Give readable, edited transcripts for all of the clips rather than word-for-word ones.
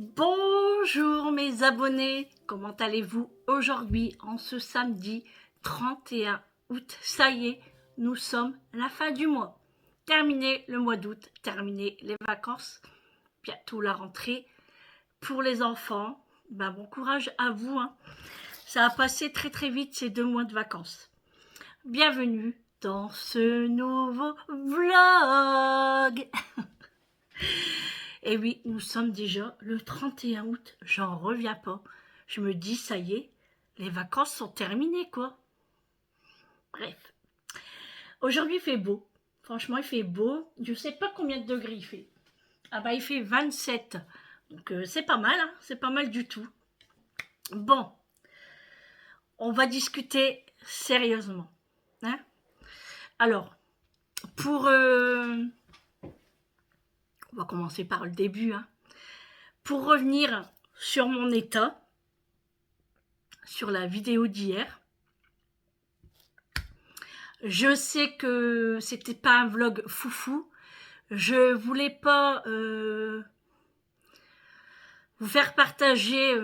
Bonjour mes abonnés, comment allez-vous aujourd'hui en ce samedi 31 août? Ça y est, nous sommes à la fin du mois. Terminé le mois d'août, terminé les vacances, bientôt la rentrée. Pour les enfants, bon courage à vous, hein. Ça a passé très très vite ces 2 mois de vacances. Bienvenue dans ce nouveau vlog. Et oui, nous sommes déjà le 31 août, j'en reviens pas. Je me dis, ça y est, les vacances sont terminées, quoi. Bref. Aujourd'hui, il fait beau. Franchement, il fait beau. Je sais pas combien de degrés il fait. Ah bah, il fait 27. Donc, c'est pas mal, hein. C'est pas mal du tout. Bon. On va discuter sérieusement. Hein? Alors, pour... on va commencer par le début, hein. Pour revenir sur mon état, sur la vidéo d'hier, je sais que c'était pas un vlog foufou. Je voulais pas vous faire partager,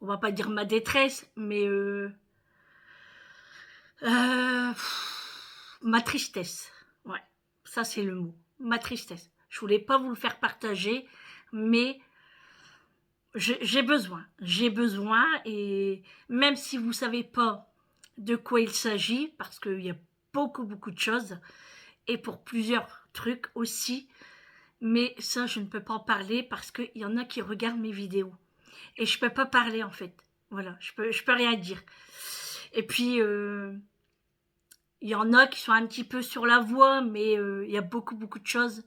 on va pas dire ma détresse, mais ma tristesse. Ouais, ça c'est le mot, ma tristesse. Je voulais pas vous le faire partager, mais j'ai besoin, et même si vous savez pas de quoi il s'agit, parce qu'il y a beaucoup de choses, et pour plusieurs trucs aussi, mais ça je ne peux pas en parler parce qu'il y en a qui regardent mes vidéos, et je peux pas parler en fait, voilà, je peux rien dire. Et puis il y en a qui sont un petit peu sur la voie, mais il y a beaucoup de choses.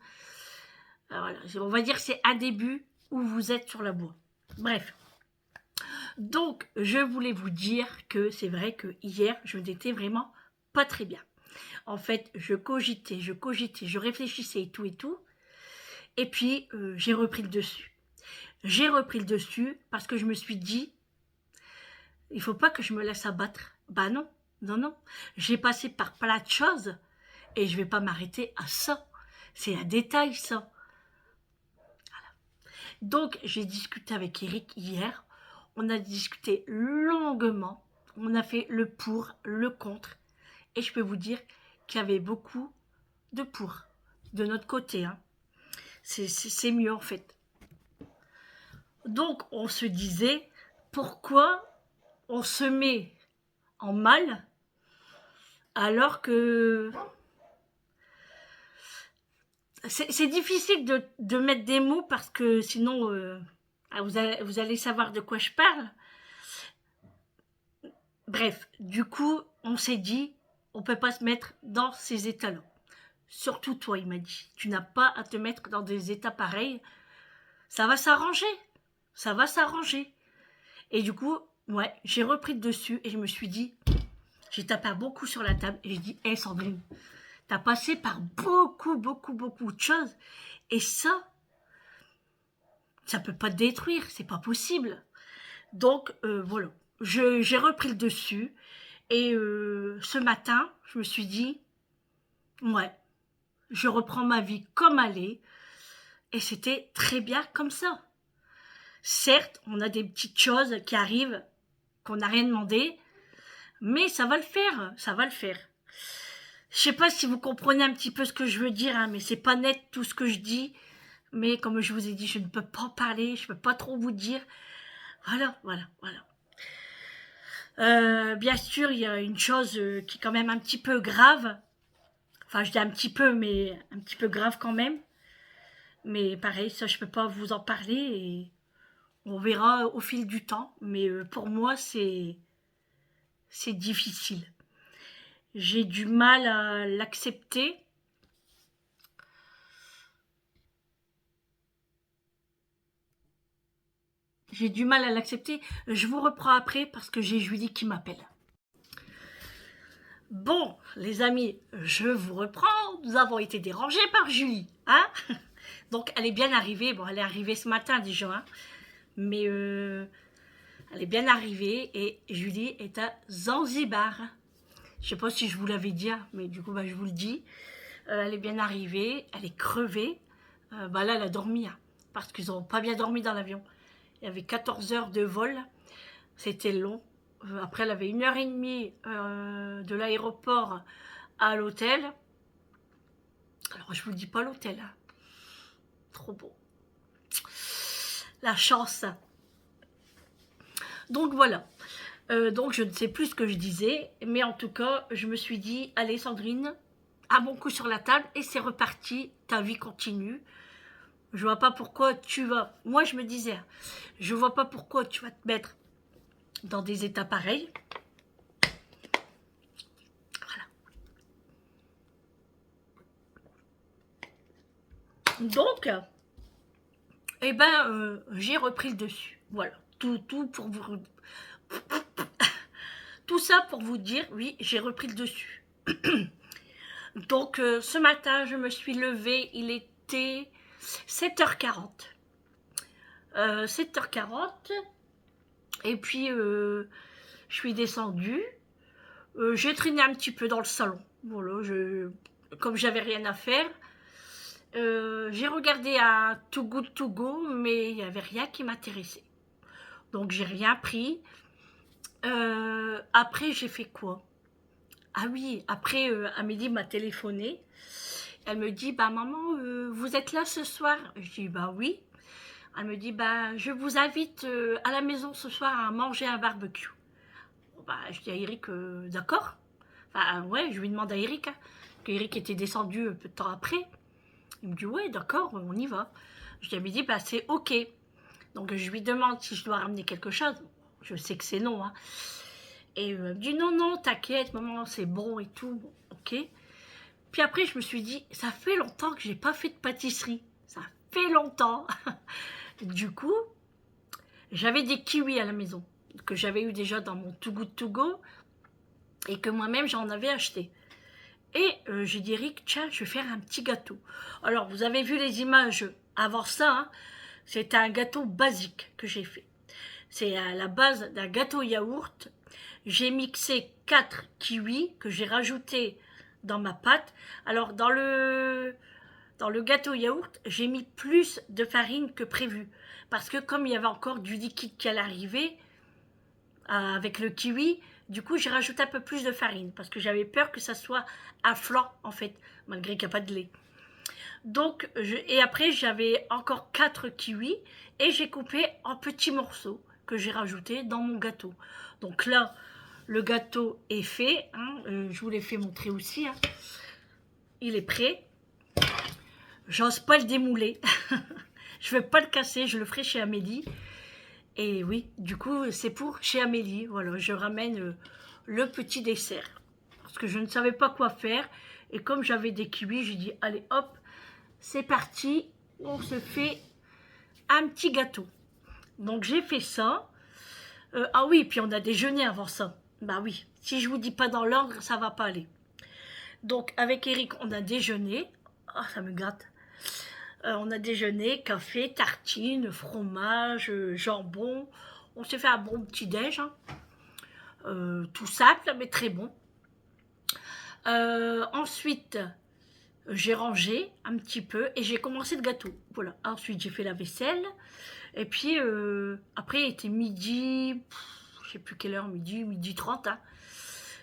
Voilà, on va dire que c'est un début où vous êtes sur la voie. Bref. Donc, je voulais vous dire que c'est vrai que hier, je n'étais vraiment pas très bien. En fait, je cogitais, je réfléchissais et tout. Et puis, j'ai repris le dessus. J'ai repris le dessus parce que je me suis dit, il faut pas que je me laisse abattre. Bah non. J'ai passé par plein de choses et je vais pas m'arrêter à ça. C'est un détail, ça. Voilà. Donc, j'ai discuté avec Eric hier. On a discuté longuement. On a fait le pour, le contre. Et je peux vous dire qu'il y avait beaucoup de pour de notre côté, hein. C'est mieux en fait. Donc, on se disait, pourquoi on se met en mal alors que c'est difficile de mettre des mots parce que sinon vous allez savoir de quoi je parle. Bref, du coup, on s'est dit, on peut pas se mettre dans ces états-là. Surtout toi, il m'a dit, tu n'as pas à te mettre dans des états pareils. Ça va s'arranger. Ça va s'arranger. Et du coup, ouais, j'ai repris le dessus et je me suis dit, j'ai tapé beaucoup sur la table et j'ai dit, hé Sandrine, t'as passé par beaucoup de choses et ça peut pas te détruire, c'est pas possible. Donc voilà, j'ai repris le dessus et ce matin, je me suis dit, ouais, je reprends ma vie comme elle est et c'était très bien comme ça. Certes, on a des petites choses qui arrivent qu'on n'a rien demandé, mais ça va le faire, ça va le faire. Je sais pas si vous comprenez un petit peu ce que je veux dire, hein, mais c'est pas net tout ce que je dis. Mais comme je vous ai dit, je ne peux pas parler, je peux pas trop vous dire. Voilà. Bien sûr, il y a une chose qui est quand même un petit peu grave. Enfin, je dis un petit peu, mais un petit peu grave quand même. Mais pareil, ça, je peux pas vous en parler et on verra au fil du temps. Mais pour moi, c'est difficile. J'ai du mal à l'accepter. J'ai du mal à l'accepter. Je vous reprends après parce que j'ai Julie qui m'appelle. Bon, les amis, je vous reprends. Nous avons été dérangés par Julie, hein. Donc, elle est bien arrivée. Bon, elle est arrivée ce matin déjà, hein. Mais elle est bien arrivée et Julie est à Zanzibar. Je sais pas si je vous l'avais dit, mais du coup, je vous le dis. Elle est bien arrivée, elle est crevée. Là, elle a dormi, hein. parce qu'ils n'ont pas bien dormi dans l'avion. Il y avait 14 heures de vol, c'était long. Après, elle avait 1h30 de l'aéroport à l'hôtel. Alors, je vous dis pas l'hôtel, hein. Trop beau. La chance. Donc, voilà. Donc, je ne sais plus ce que je disais, mais en tout cas, je me suis dit, allez, Sandrine, un bon coup sur la table, et c'est reparti, ta vie continue. Je vois pas pourquoi tu vas... Moi, je me disais, je vois pas pourquoi tu vas te mettre dans des états pareils. Voilà. Donc, eh ben, j'ai repris le dessus. Voilà. Tout pour vous... Tout ça pour vous dire, oui, j'ai repris le dessus. Donc, ce matin, je me suis levée, il était 7h40. 7h40. Et puis, je suis descendue. J'ai traîné un petit peu dans le salon. Voilà, comme j'avais rien à faire. J'ai regardé un Too Good To Go, mais il n'y avait rien qui m'intéressait. Donc, j'ai rien pris. Après, j'ai fait quoi? Ah oui, après, Amélie m'a téléphoné. Elle me dit, bah maman, vous êtes là ce soir? Je dis, bah oui. Elle me dit, bah je vous invite à la maison ce soir à manger un barbecue. Bon, bah, je dis à Eric, d'accord. Enfin, ouais, je lui demande à Eric, hein, qu'Eric était descendu un peu de temps après. Il me dit, ouais, d'accord, on y va. Je lui ai dit, bah c'est ok. Donc je lui demande si je dois ramener quelque chose. Je sais que c'est non, hein. Et elle me dit, non, non, t'inquiète, maman, c'est bon et tout. Bon, ok. Puis après, je me suis dit, ça fait longtemps que j'ai pas fait de pâtisserie. Ça fait longtemps. Du coup, j'avais des kiwis à la maison, que j'avais eu déjà dans mon Too Good To Go, et que moi-même, j'en avais acheté. Et j'ai dit, Eric, tiens, je vais faire un petit gâteau. Alors, vous avez vu les images avant ça, hein, c'était un gâteau basique que j'ai fait. C'est à la base d'un gâteau yaourt. J'ai mixé 4 kiwis que j'ai rajoutés dans ma pâte. Alors, dans le gâteau yaourt, j'ai mis plus de farine que prévu. Parce que comme il y avait encore du liquide qui allait arriver avec le kiwi, du coup, j'ai rajouté un peu plus de farine. Parce que j'avais peur que ça soit à flanc, en fait, malgré qu'il n'y a pas de lait. Donc, et après, j'avais encore 4 kiwis et j'ai coupé en petits morceaux que j'ai rajoutés dans mon gâteau. Donc là, le gâteau est fait. Hein, je vous l'ai fait montrer aussi. Hein. Il est prêt. J'ose pas le démouler. Je ne vais pas le casser, je le ferai chez Amélie. Et oui, du coup, c'est pour chez Amélie. Voilà, je ramène le petit dessert. Parce que je ne savais pas quoi faire. Et comme j'avais des kiwis, j'ai dit, allez hop, c'est parti. On se fait un petit gâteau. Donc j'ai fait ça. Ah oui, puis on a déjeuné avant ça. Bah oui, si je vous dis pas dans l'ordre, ça va pas aller. Donc avec Eric, on a déjeuné. Ah, ça me gâte. On a déjeuné, café, tartines, fromage, jambon. On s'est fait un bon petit déj. Hein. Tout simple, mais très bon. Ensuite, j'ai rangé un petit peu et j'ai commencé le gâteau. Voilà. Ensuite, j'ai fait la vaisselle. Et puis, après, il était midi, je sais plus quelle heure, midi 30. Hein.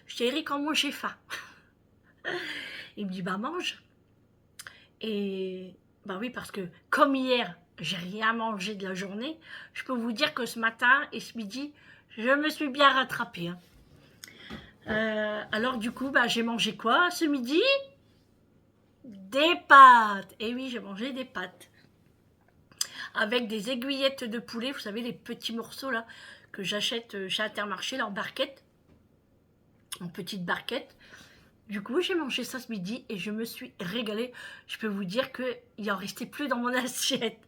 Je dis, Eric, comment j'ai faim? Il me dit, bah mange. Et bah oui, parce que comme hier, j'ai rien mangé de la journée, je peux vous dire que ce matin et ce midi, je me suis bien rattrapée. Hein. Alors du coup, bah, j'ai mangé quoi ce midi? Des pâtes. Et oui, j'ai mangé des pâtes. Avec des aiguillettes de poulet, vous savez, les petits morceaux là, que j'achète chez Intermarché, là, en barquette. En petite barquette. Du coup, j'ai mangé ça ce midi et je me suis régalée. Je peux vous dire qu'il n'en restait plus dans mon assiette.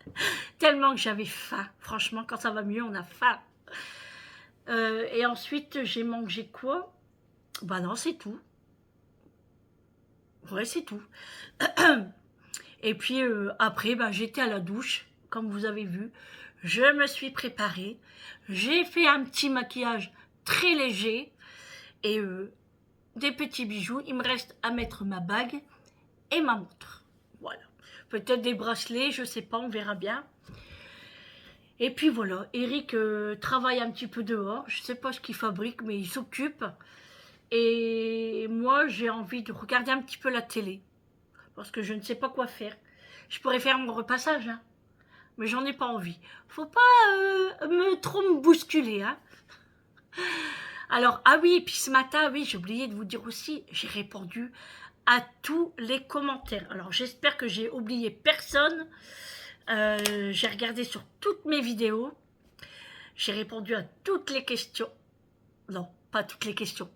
Tellement que j'avais faim. Franchement, quand ça va mieux, on a faim. Et ensuite, j'ai mangé quoi? Bah non, c'est tout. Ouais, c'est tout. Et puis après, bah, j'étais à la douche, comme vous avez vu. Je me suis préparée. J'ai fait un petit maquillage très léger. Et des petits bijoux. Il me reste à mettre ma bague et ma montre. Voilà. peut-être des bracelets, je sais pas, on verra bien. Et puis voilà, Eric travaille un petit peu dehors, je sais pas ce qu'il fabrique, mais il s'occupe. Et moi, j'ai envie de regarder un petit peu la télé, parce que je ne sais pas quoi faire. Je pourrais faire mon repassage, hein, mais j'en ai pas envie. Faut pas trop me bousculer, hein. Alors, ah oui, et puis ce matin, oui, j'ai oublié de vous dire aussi, j'ai répondu à tous les commentaires. Alors, j'espère que j'ai oublié personne. J'ai regardé sur toutes mes vidéos. J'ai répondu à toutes les questions. Non, pas toutes les questions.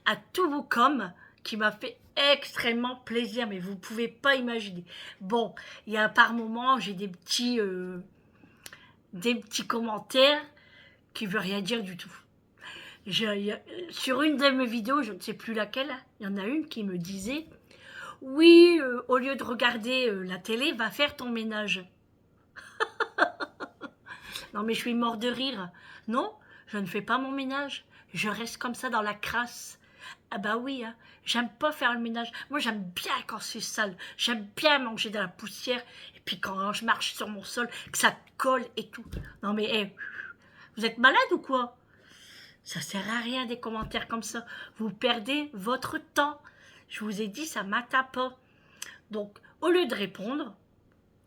À tous vos coms, qui m'a fait extrêmement plaisir, mais vous ne pouvez pas imaginer. Bon, il y a par moments, j'ai des petits commentaires qui ne veulent rien dire du tout. Sur une de mes vidéos, je ne sais plus laquelle, il y en a une qui me disait « Oui, au lieu de regarder la télé, va faire ton ménage. » Non mais je suis mort de rire. Non, je ne fais pas mon ménage. Je reste comme ça dans la crasse. Ah bah oui, hein, j'aime pas faire le ménage. Moi j'aime bien quand c'est sale. J'aime bien manger de la poussière. Et puis quand je marche sur mon sol, que ça colle et tout. Non mais hey, vous êtes malade ou quoi? Ça sert à rien des commentaires comme ça. Vous perdez votre temps. Je vous ai dit, ça m'atteint pas. Donc, au lieu de répondre,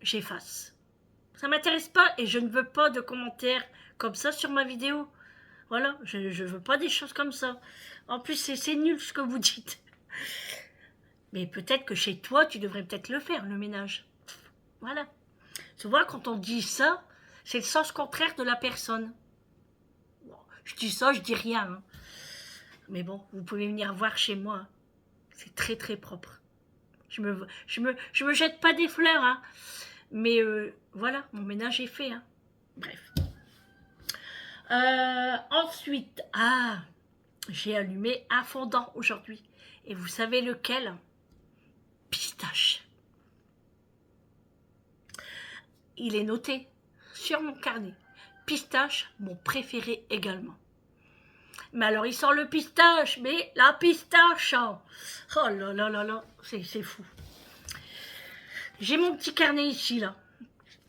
j'efface. Ça m'intéresse pas et je ne veux pas de commentaires comme ça sur ma vidéo. Voilà, je ne veux pas des choses comme ça. En plus, c'est nul ce que vous dites. Mais peut-être que chez toi, tu devrais peut-être le faire, le ménage. Voilà. Tu vois, quand on dit ça, c'est le sens contraire de la personne. Bon, je dis ça, je dis rien. Hein. Mais bon, vous pouvez venir voir chez moi. C'est très très propre. Je me jette pas des fleurs, hein. Mais voilà, mon ménage est fait. Hein. Bref. Ensuite, j'ai allumé un fondant aujourd'hui. Et vous savez lequel? Pistache. Il est noté sur mon carnet. Pistache, mon préféré également. Mais alors, il sort le pistache, mais la pistache. Oh là là là là, c'est fou. J'ai mon petit carnet ici, là.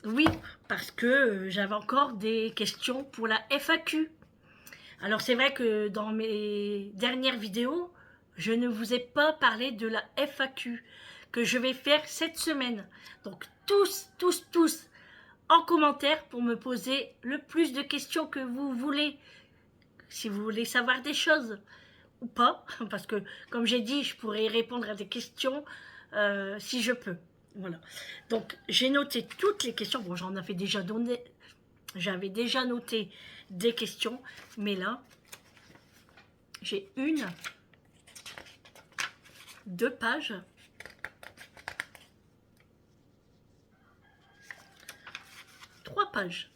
Oui, parce que j'avais encore des questions pour la FAQ. Alors, c'est vrai que dans mes dernières vidéos, je ne vous ai pas parlé de la FAQ que je vais faire cette semaine. Donc, tous, en commentaire pour me poser le plus de questions que vous voulez. Si vous voulez savoir des choses ou pas, parce que, comme j'ai dit, je pourrais répondre à des questions si je peux. Voilà. Donc, j'ai noté toutes les questions. Bon, j'en avais déjà donné. J'avais déjà noté des questions. Mais là, j'ai 2 pages. 3 pages.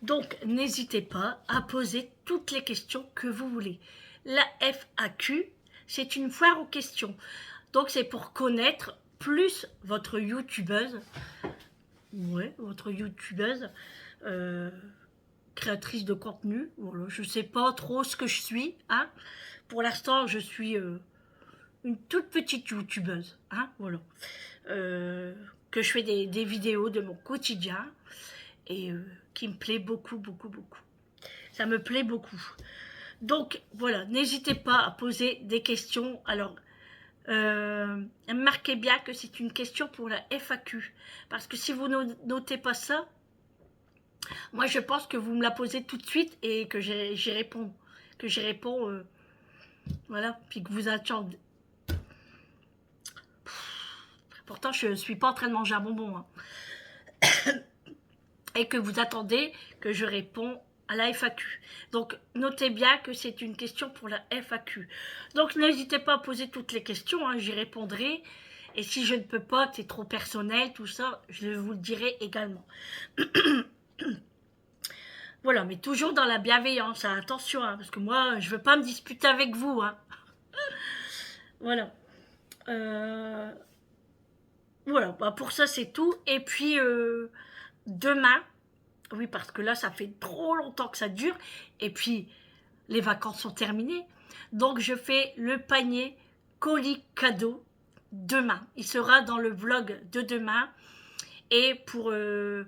Donc, n'hésitez pas à poser toutes les questions que vous voulez. La FAQ, c'est une foire aux questions. Donc, c'est pour connaître plus votre youtubeuse, créatrice de contenu. Voilà, je ne sais pas trop ce que je suis. Hein. Pour l'instant, je suis une toute petite youtubeuse. Hein, voilà. Que je fais des vidéos de mon quotidien et qui me plaît beaucoup. Ça me plaît beaucoup. Donc, voilà, n'hésitez pas à poser des questions. Alors, marquez bien que c'est une question pour la FAQ. Parce que si vous notez pas ça, moi je pense que vous me la posez tout de suite et que j'y réponds. Voilà, puis que vous attendez. Pourtant, je ne suis pas en train de manger un bonbon. Hein. Et que vous attendez que je réponds à la FAQ. Donc, notez bien que c'est une question pour la FAQ. Donc, n'hésitez pas à poser toutes les questions, hein, j'y répondrai. Et si je ne peux pas, que c'est trop personnel, tout ça, je vous le dirai également. Voilà, mais toujours dans la bienveillance, hein, attention, hein, parce que moi, je ne veux pas me disputer avec vous. Hein. Voilà. Voilà, bah pour ça, c'est tout. Et puis, demain, oui, parce que là, ça fait trop longtemps que ça dure. Et puis, les vacances sont terminées. Donc, je fais le panier colis cadeau demain. Il sera dans le vlog de demain. Et pour le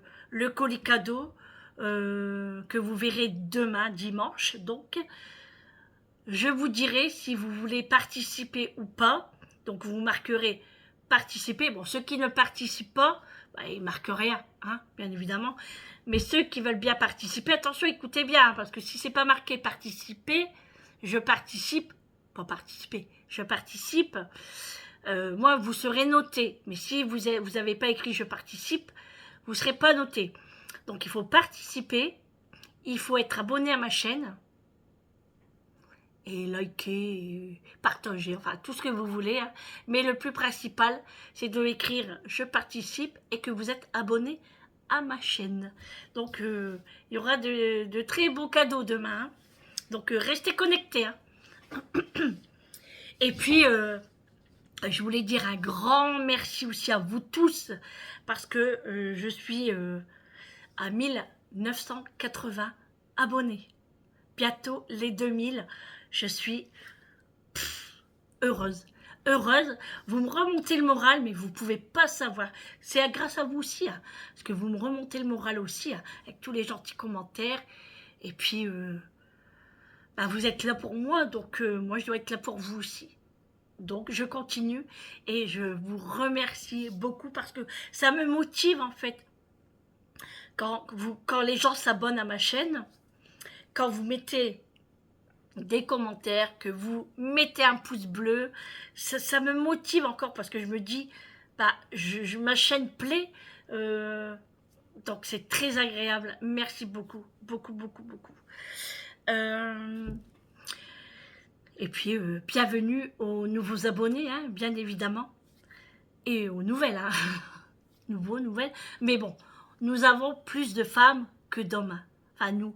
colis cadeau que vous verrez demain, dimanche, donc, je vous dirai si vous voulez participer ou pas. Donc, vous marquerez participer. Bon, ceux qui ne participent pas, bah, ils ne marquent rien, hein, bien évidemment. Mais ceux qui veulent bien participer, attention, écoutez bien, hein, parce que si c'est pas marqué participer, je participe, pas participer, je participe, moi, vous serez noté. Mais si vous n'avez pas écrit je participe, vous ne serez pas noté. Donc, il faut participer, il faut être abonné à ma chaîne, et liker, et partager, enfin tout ce que vous voulez. Hein. Mais le plus principal, c'est de écrire « Je participe » et que vous êtes abonné à ma chaîne. Donc, il y aura de très beaux cadeaux demain. Hein. Donc, restez connectés. Hein. Et puis, je voulais dire un grand merci aussi à vous tous, parce que je suis à 1980 abonnés. Bientôt les 2000. Je suis heureuse. Heureuse, vous me remontez le moral, mais vous ne pouvez pas savoir. C'est grâce à vous aussi, hein, parce que vous me remontez le moral aussi, hein, avec tous les gentils commentaires. Et puis, bah, vous êtes là pour moi, donc moi je dois être là pour vous aussi. Donc je continue et je vous remercie beaucoup parce que ça me motive en fait. Quand les gens s'abonnent à ma chaîne, quand vous mettez des commentaires, que vous mettez un pouce bleu, ça me motive encore parce que je me dis, bah, ma chaîne plaît, donc c'est très agréable. Merci beaucoup, beaucoup, beaucoup, beaucoup. Et puis, bienvenue aux nouveaux abonnés, hein, bien évidemment, et aux nouvelles, hein. Nouvelles, mais bon, nous avons plus de femmes que d'hommes, enfin nous,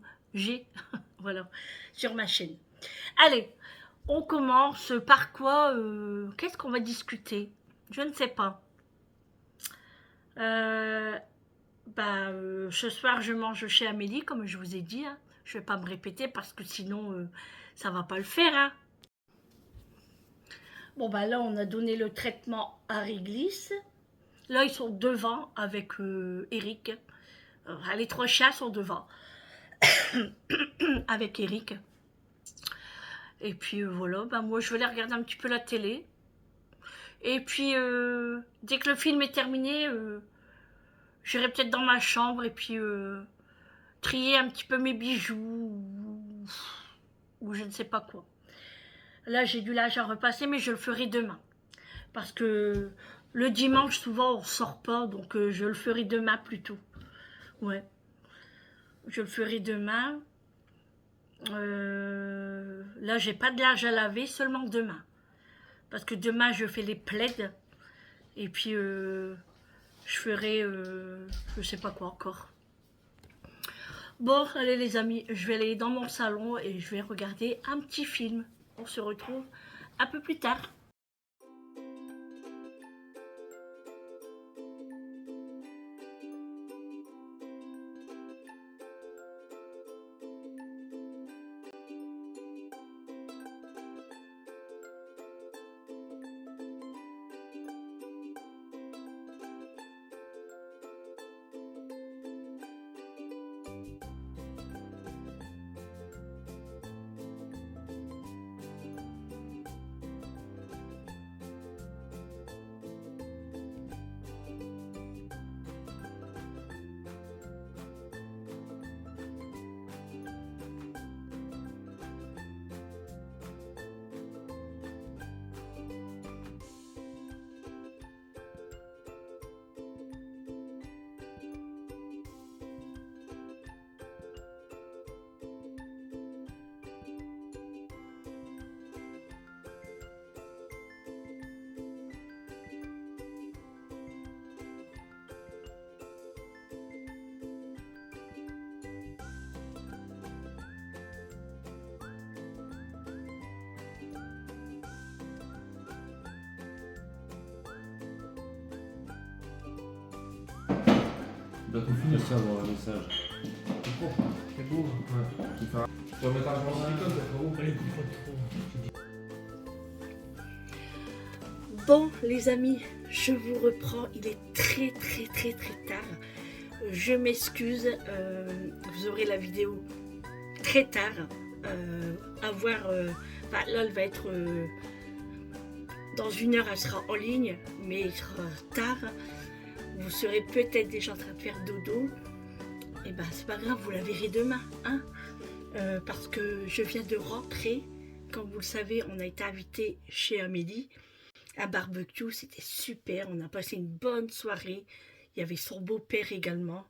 voilà, sur ma chaîne. Allez, on commence par quoi? Qu'est-ce qu'on va discuter? Je ne sais pas. Ce soir, je mange chez Amélie, comme je vous ai dit. Hein. Je ne vais pas me répéter parce que sinon, ça ne va pas le faire. Hein. Bon, bah là, on a donné le traitement à Réglisse. Là, ils sont devant avec Eric. Les 3 chiens sont devant avec Eric. Et puis voilà, bah moi je vais aller regarder un petit peu la télé. Et puis dès que le film est terminé, j'irai peut-être dans ma chambre et puis trier un petit peu mes bijoux ou je ne sais pas quoi. Là j'ai du linge à repasser mais je le ferai demain. Parce que le dimanche souvent on sort pas donc je le ferai demain plutôt. Ouais. Je le ferai demain. Là, j'ai pas de linge à laver, seulement demain. Parce que demain, je fais les plaids. Et puis, je ferai, je sais pas quoi encore. Bon, allez les amis, je vais aller dans mon salon et je vais regarder un petit film. On se retrouve un peu plus tard. Bientôt fini ça dans le message. C'est propre, c'est beau. Ouais. Tu vas mettre un grand silicone, ça sera beau. Allez, coupe pas trop. Bon les amis, je vous reprends, il est très tard. Je m'excuse, vous aurez la vidéo très tard. À voir, là elle va être dans 1 heure, elle sera en ligne, mais il sera tard. Vous serez peut-être déjà en train de faire dodo. Et ben c'est pas grave, vous la verrez demain, hein, parce que je viens de rentrer. Comme vous le savez, on a été invité chez Amélie à barbecue, c'était super, on a passé une bonne soirée. Il y avait son beau-père également,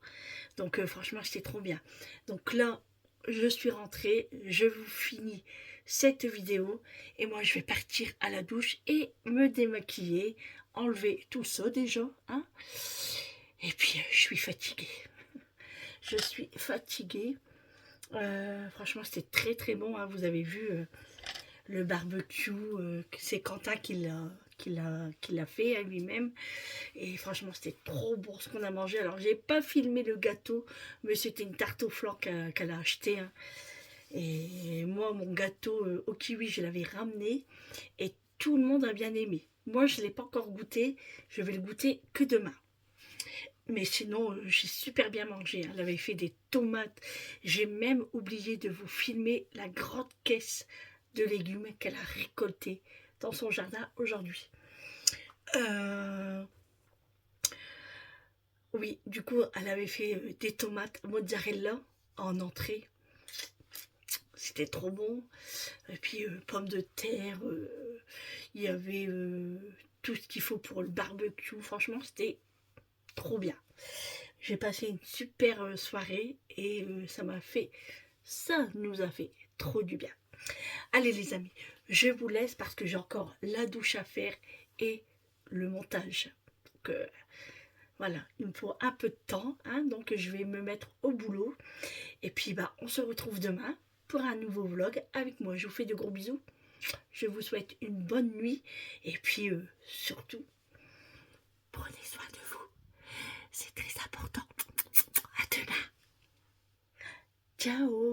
donc franchement c'était trop bien. Donc là, je suis rentrée, je vous finis cette vidéo et moi je vais partir à la douche et me démaquiller, enlever tout ça déjà, hein. Et puis je suis fatiguée. Je suis fatiguée. Franchement, c'était très bon, hein. Vous avez vu le barbecue, c'est Quentin qui l'a fait à lui-même. Et franchement, c'était trop bon ce qu'on a mangé. Alors, j'ai pas filmé le gâteau, mais c'était une tarte au flan qu'elle a acheté, hein. Et moi, mon gâteau au kiwi, je l'avais ramené et tout le monde a bien aimé. Moi, je ne l'ai pas encore goûté. Je vais le goûter que demain. Mais sinon, j'ai super bien mangé, hein. Elle avait fait des tomates. J'ai même oublié de vous filmer la grande caisse de légumes qu'elle a récoltée dans son jardin aujourd'hui. Oui, du coup, elle avait fait des tomates mozzarella en entrée. C'était trop bon. Et puis, pommes de terre. Il y avait tout ce qu'il faut pour le barbecue. Franchement, c'était trop bien. J'ai passé une super soirée et ça nous a fait trop du bien. Allez les amis, je vous laisse parce que j'ai encore la douche à faire et le montage. Donc voilà, il me faut un peu de temps, hein, donc je vais me mettre au boulot. Et puis on se retrouve demain pour un nouveau vlog avec moi. Je vous fais de gros bisous. Je vous souhaite une bonne nuit et puis surtout, prenez soin de vous. C'est très important. À demain. Ciao.